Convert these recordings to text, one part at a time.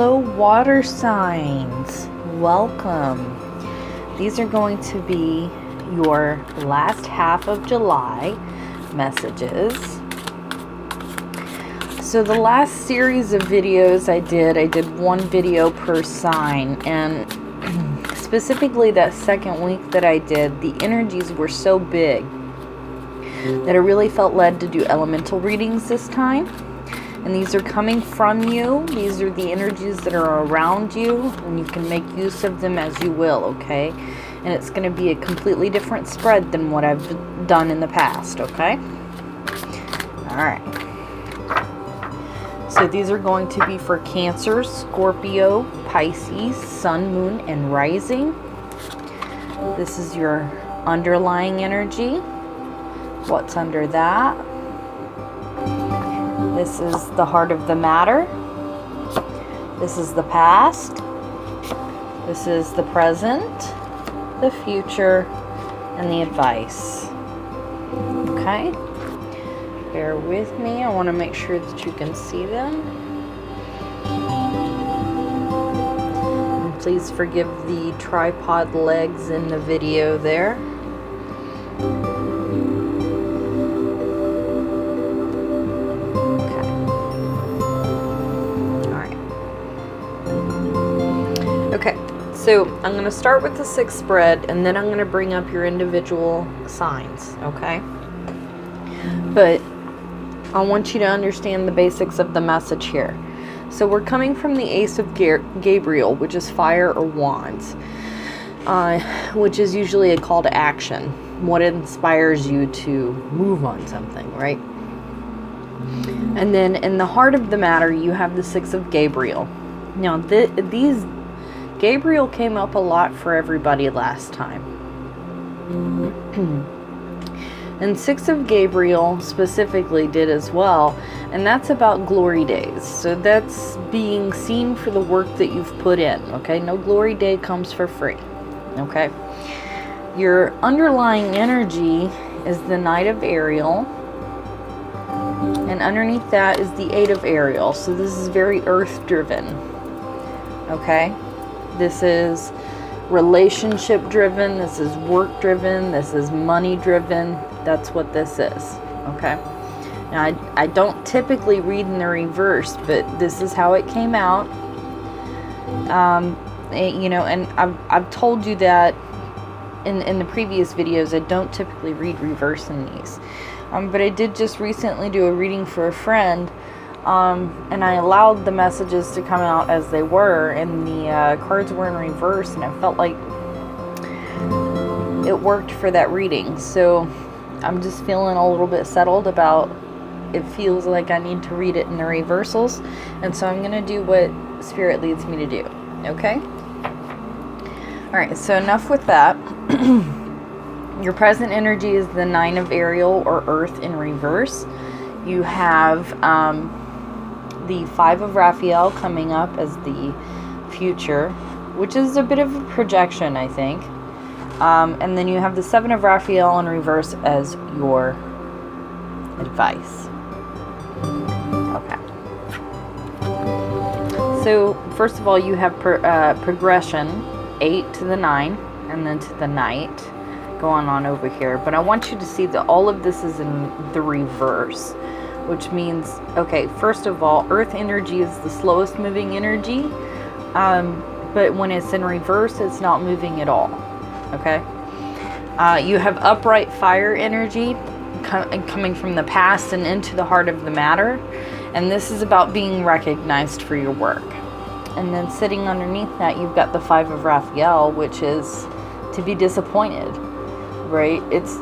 Hello, water signs. Welcome. These are going to be your last half of July messages. So the last series of videos I did one video per sign, and specifically that second week that I did, the energies were so big that I really felt led to do elemental readings this time. And these are coming from you. These are the energies that are around you, and you can make use of them as you will, okay? And it's going to be a completely different spread than what I've done in the past, okay? Alright. So these are going to be for Cancer, Scorpio, Pisces, Sun, Moon, and Rising. This is your underlying energy. What's under that? This is the heart of the matter. This is the past. This is the present, the future, and the advice. Okay? Bear with me. I want to make sure that you can see them. And please forgive the tripod legs in the video there. So I'm going to start with the 6 spread, and then I'm going to bring up your individual signs, okay? But I want you to understand the basics of the message here. So we're coming from the Ace of Gabriel, which is fire or wands, which is usually a call to action. What inspires you to move on something, right? And then in the heart of the matter, you have the 6 of Gabriel. Now, these Gabriel came up a lot for everybody last time. And 6 of Gabriel specifically did as well. And that's about glory days. So that's being seen for the work that you've put in. Okay, no glory day comes for free. Okay. Your underlying energy is the Knight of Ariel. And underneath that is the 8 of Ariel. So this is very earth driven. Okay. This is relationship driven, this is work driven, this is money driven. That's what this is, okay? Now, I don't typically read in the reverse, but this is how it came out. You know, and I've told you that in the previous videos, I don't typically read reverse in these. But I did just recently do a reading for a friend. And I allowed the messages to come out as they were, and the cards were in reverse, and I felt like it worked for that reading. So I'm just feeling a little bit settled about it. Feels like I need to read it in the reversals, and so I'm going to do what Spirit leads me to do. Okay? Alright, so enough with that. Your present energy is the 9 of Ariel, or Earth, in reverse. You have the 5 of Raphael coming up as the future, which is a bit of a projection, I think. And then you have the 7 of Raphael in reverse as your advice. Okay. So, first of all, you have progression, 8 to the 9, and then to the Knight, going on over here. But I want you to see that all of this is in the reverse. Which means, okay, first of all, earth energy is the slowest moving energy, but when it's in reverse, it's not moving at all, okay? You have upright fire energy coming from the past and into the heart of the matter, and this is about being recognized for your work. And then sitting underneath that, you've got the 5 of Raphael, which is to be disappointed, right? It's,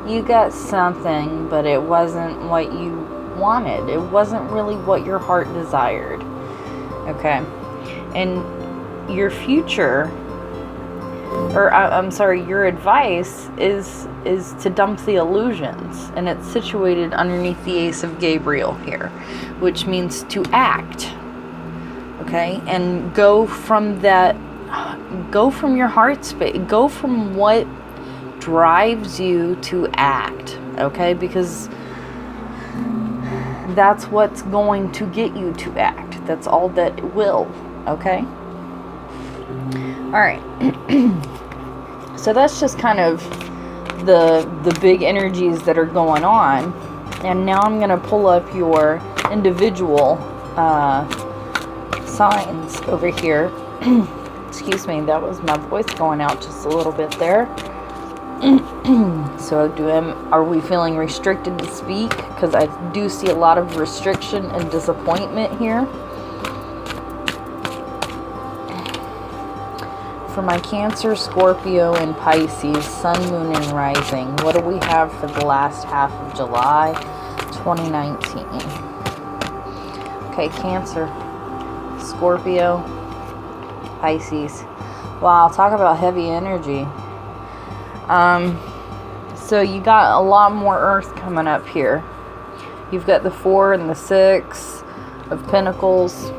you got something, but it wasn't what you wanted. It wasn't really what your heart desired. Okay. And your future, or I'm sorry, your advice is to dump the illusions. And it's situated underneath the Ace of Gabriel here, which means to act. Okay. And go from your heart space, go from what drives you to act, okay? Because that's what's going to get you to act. That's all that it will. Okay? Alright. So that's just kind of the big energies that are going on. And now I'm going to pull up your individual signs over here. Excuse me, that was my voice going out just a little bit there. So are we feeling restricted to speak? Because I do see a lot of restriction and disappointment here. For my Cancer, Scorpio, and Pisces, Sun, Moon, and Rising, what do we have for the last half of July 2019? Okay, Cancer, Scorpio, Pisces. Wow, talk about heavy energy. So you got a lot more Earth coming up here. You've got the 4 and the 6 of Pentacles.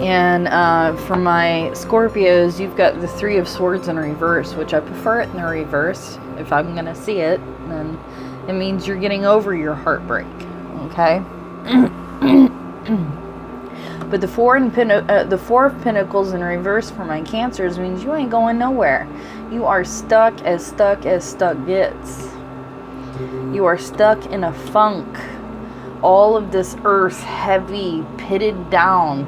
And for my Scorpios, you've got the 3 of Swords in reverse, which I prefer it in the reverse. If I'm going to see it, then it means you're getting over your heartbreak. Okay? But the 4 of Pentacles in reverse for my Cancers means you ain't going nowhere. You are stuck as stuck gets. You are stuck in a funk. All of this earth heavy, pitted down.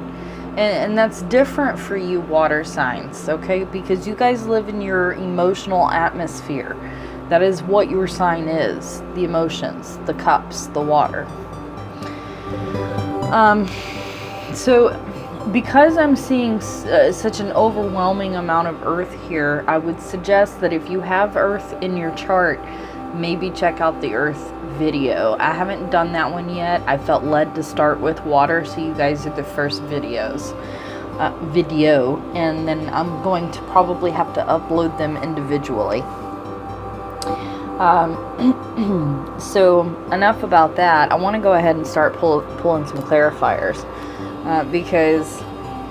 And that's different for you water signs, okay? Because you guys live in your emotional atmosphere. That is what your sign is. The emotions, the cups, the water. So because I'm seeing such an overwhelming amount of earth here, I would suggest that if you have earth in your chart, maybe check out the earth video. I haven't done that one yet. I felt led to start with water, so you guys are the first video, and then I'm going to probably have to upload them individually. So enough about that. I want to go ahead and start pulling some clarifiers, because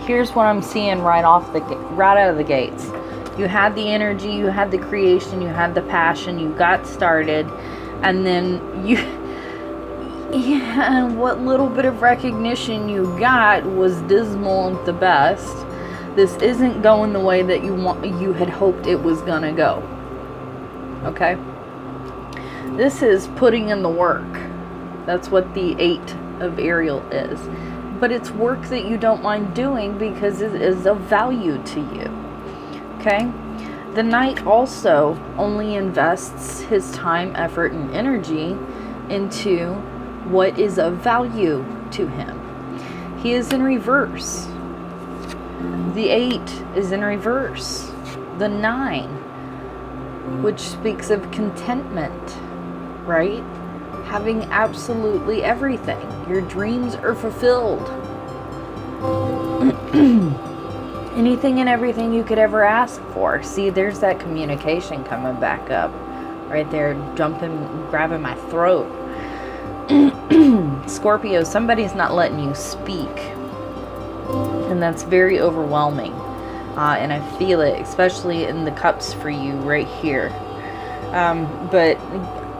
here's what I'm seeing right out of the gates. You had the energy, you had the creation, you had the passion, you got started, and then what little bit of recognition you got was dismal at the best. This isn't going the way that you had hoped it was gonna go. Okay? This is putting in the work. That's what the 8 of Ariel is. But it's work that you don't mind doing because it is of value to you. Okay? The Knight also only invests his time, effort, and energy into what is of value to him. He is in reverse. The 8 is in reverse. The 9, which speaks of contentment, right? Having absolutely everything. Your dreams are fulfilled. Anything and everything you could ever ask for. See, there's that communication coming back up. Right there, grabbing my throat. Scorpio, somebody's not letting you speak. And that's very overwhelming. And I feel it, especially in the cups for you right here. But,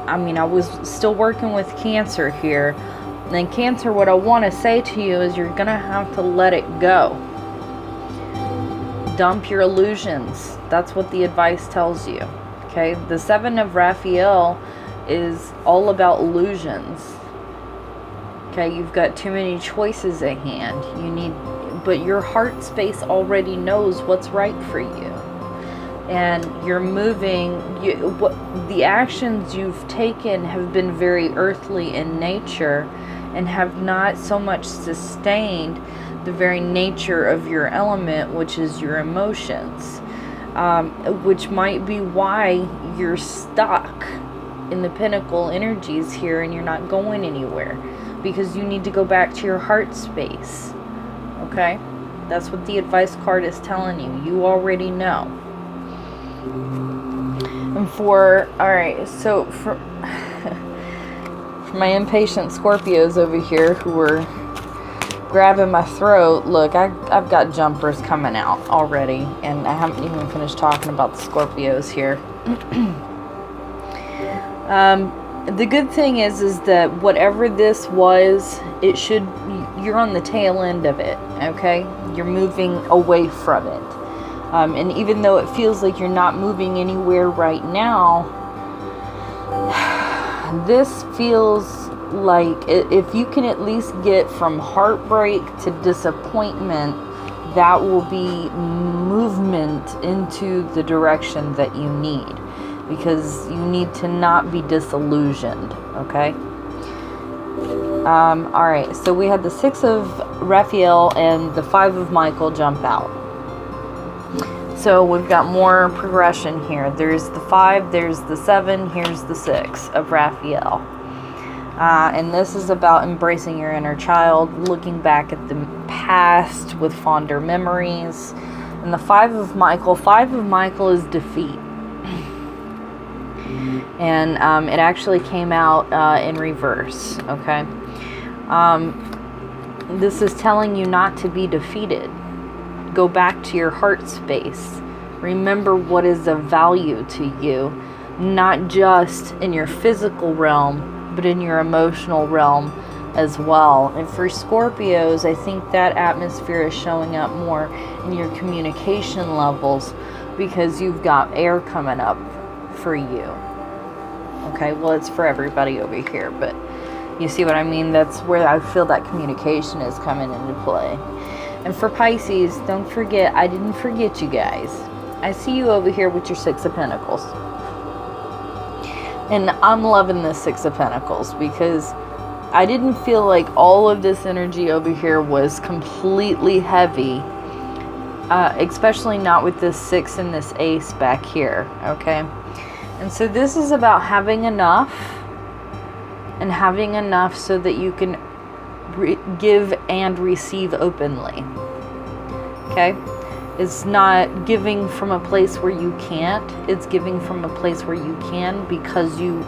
I mean, I was still working with Cancer here. And Cancer, what I want to say to you is you're going to have to let it go. Dump your illusions. That's what the advice tells you. Okay? The 7 of Raphael is all about illusions. Okay? You've got too many choices at hand. But your heart space already knows what's right for you. And you're moving. The actions you've taken have been very earthly in nature and have not so much sustained the very nature of your element, which is your emotions, which might be why you're stuck in the Pentacle energies here and you're not going anywhere, because you need to go back to your heart space. Okay? That's what the advice card is telling you. You already know. And alright, so for my impatient Scorpios over here who were grabbing my throat, look, I've got jumpers coming out already, and I haven't even finished talking about the Scorpios here. The good thing is that whatever this was, you're on the tail end of it, okay? You're moving away from it. And even though it feels like you're not moving anywhere right now, this feels like if you can at least get from heartbreak to disappointment, that will be movement into the direction that you need. Because you need to not be disillusioned, okay? Alright, so we had the 6 of Raphael and the 5 of Michael jump out. So we've got more progression here. There's the 5, there's the 7, here's the 6 of Raphael. And this is about embracing your inner child, looking back at the past with fonder memories. And the 5 of Michael is defeat. And it actually came out in reverse, okay? This is telling you not to be defeated. Go back to your heart space. Remember what is of value to you, not just in your physical realm, but in your emotional realm as well. And for Scorpios, I think that atmosphere is showing up more in your communication levels because you've got air coming up for you. Okay, well, it's for everybody over here, but you see what I mean? That's where I feel that communication is coming into play. And for Pisces, don't forget, I didn't forget you guys. I see you over here with your 6 of Pentacles. And I'm loving this 6 of Pentacles because I didn't feel like all of this energy over here was completely heavy. Especially not with this 6 and this ace back here, okay? And so this is about having enough, and having enough so that you can give and receive openly. Okay? It's not giving from a place where you can't. It's giving from a place where you can because you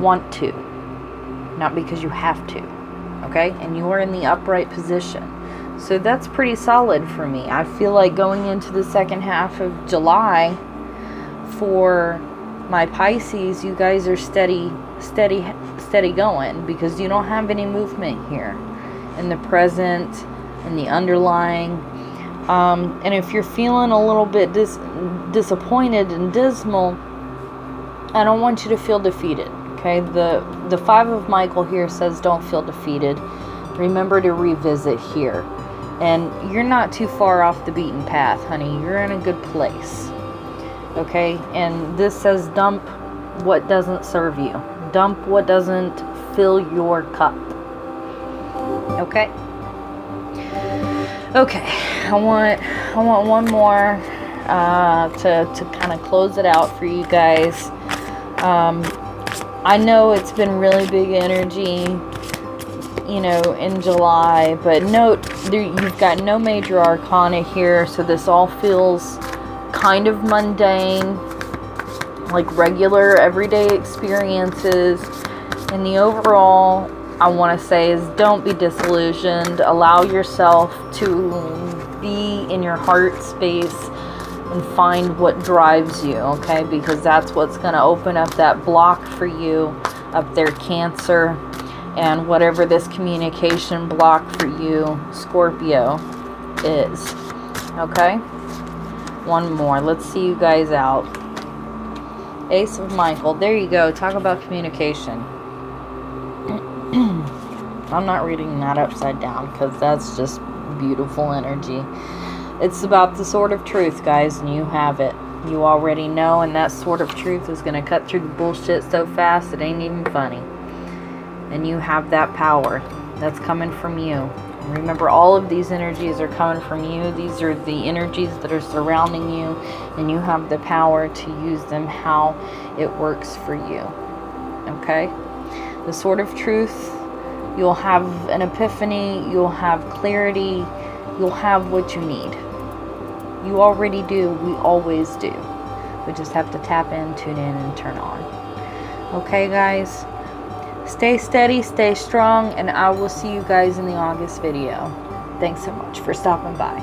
want to, not because you have to. Okay? And you are in the upright position. So that's pretty solid for me. I feel like going into the second half of July, for my Pisces, you guys are steady going because you don't have any movement here in the present, in the underlying. And if you're feeling a little bit disappointed and dismal, I don't want you to feel defeated. Okay, the 5 of Michael here says don't feel defeated. Remember to revisit here. And you're not too far off the beaten path, honey. You're in a good place. Okay, and this says dump what doesn't serve you. Dump what doesn't fill your cup. Okay. Okay, I want one more to kind of close it out for you guys. I know it's been really big energy, you know, in July, but note you've got no major arcana here, so this all feels kind of mundane, like regular everyday experiences. And the overall, I want to say, is don't be disillusioned. Allow yourself to be in your heart space and find what drives you, okay? Because that's what's going to open up that block for you up there, Cancer. And whatever this communication block for you, Scorpio, is. Okay? One more. Let's see you guys out. Ace of Michael. There you go. Talk about communication. I'm not reading that upside down because that's just beautiful energy. It's about the sword of truth, guys, and you have it. You already know, and that sword of truth is going to cut through the bullshit so fast it ain't even funny. And you have that power that's coming from you. Remember, all of these energies are coming from you. These are the energies that are surrounding you, and you have the power to use them how it works for you. Okay? The sword of truth, you'll have an epiphany, you'll have clarity, you'll have what you need. You already do. We always do. We just have to tap in, tune in, and turn on. Okay, guys? Stay steady, stay strong, and I will see you guys in the August video. Thanks so much for stopping by.